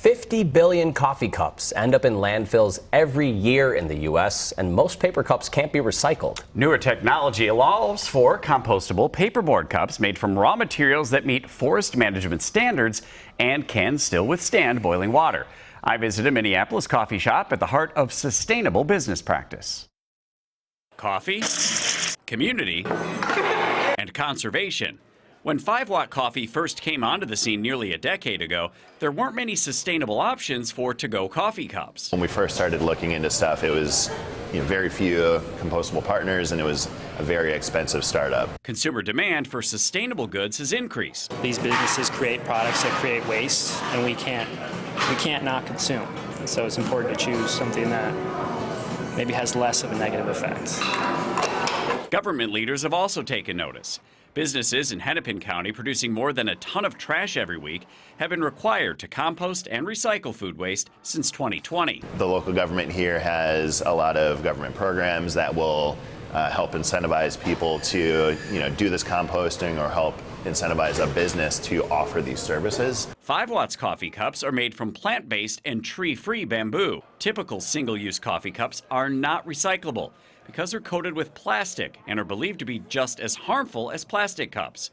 50 billion coffee cups end up in landfills every year in the U.S., and most paper cups can't be recycled. Newer technology allows for compostable paperboard cups made from raw materials that meet forest management standards and can still withstand boiling water. I visited a Minneapolis coffee shop at the heart of sustainable business practice. Coffee, community, and conservation. When 5-watt coffee first came onto the scene nearly a decade ago, there weren't many sustainable options for to-go coffee cups. When we first started looking into stuff, it was very few compostable partners, and it was a very expensive startup. Consumer demand for sustainable goods has increased. These businesses create products that create waste, and we can't not consume. And so it's important to choose something that maybe has less of a negative effect. Government leaders have also taken notice. Businesses in Hennepin County producing more than a ton of trash every week have been required to compost and recycle food waste since 2020. The local government here has a lot of government programs that will help incentivize people to do this composting, or help incentivize a business to offer these services. 5-watts coffee cups are made from plant-based and tree-free bamboo. Typical single-use coffee cups are not recyclable because they're coated with plastic and are believed to be just as harmful as plastic cups.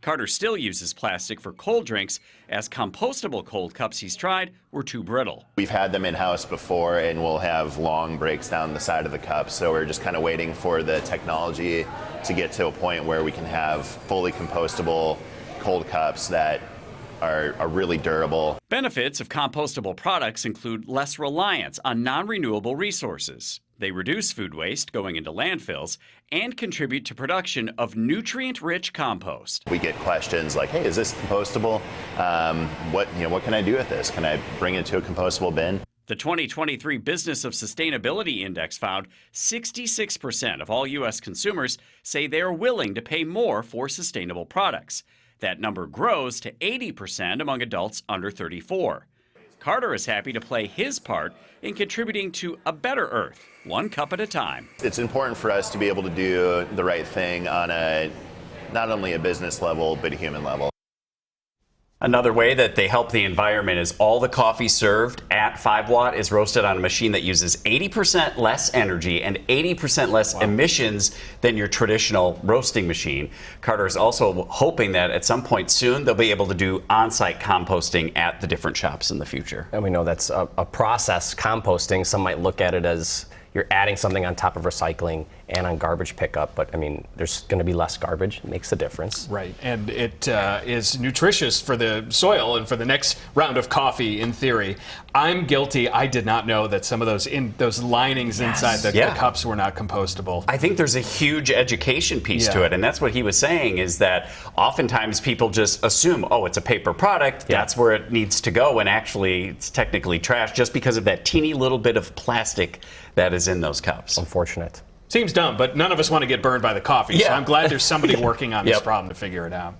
Carter still uses plastic for cold drinks, as compostable cold cups he's tried were too brittle. We've had them in-house before, and we'll have long breaks down the side of the cup, so we're just kind of waiting for the technology to get to a point where we can have fully compostable cold cups that are really durable. Benefits of compostable products include less reliance on non-renewable resources. They reduce food waste going into landfills and contribute to production of nutrient-rich compost. We get questions like, hey, is this compostable? What can I do with this? Can I bring it to a compostable bin? The 2023 Business of Sustainability Index found 66% of all U.S. consumers say they are willing to pay more for sustainable products. That number grows to 80% among adults under 34. Carter is happy to play his part in contributing to a better Earth, one cup at a time. It's important for us to be able to do the right thing on not only a business level, but a human level. Another way that they help the environment is all the coffee served at 5-watt is roasted on a machine that uses 80% less energy and 80% less emissions than your traditional roasting machine. Carter is also hoping that at some point soon they'll be able to do on-site composting at the different shops in the future. And we know that's a process, composting. Some might look at it as you're adding something on top of recycling and on garbage pickup, but I mean, there's going to be less garbage. It makes a difference. Right, and it is nutritious for the soil and for the next round of coffee, in theory. I'm guilty. I did not know that some of those linings inside the cups were not compostable. I think there's a huge education piece to it, and that's what he was saying, is that oftentimes people just assume, oh, it's a paper product, that's where it needs to go, and actually it's technically trash just because of that teeny little bit of plastic that is in those cups. Unfortunate. Seems dumb, but none of us want to get burned by the coffee, so I'm glad there's somebody working on this problem to figure it out.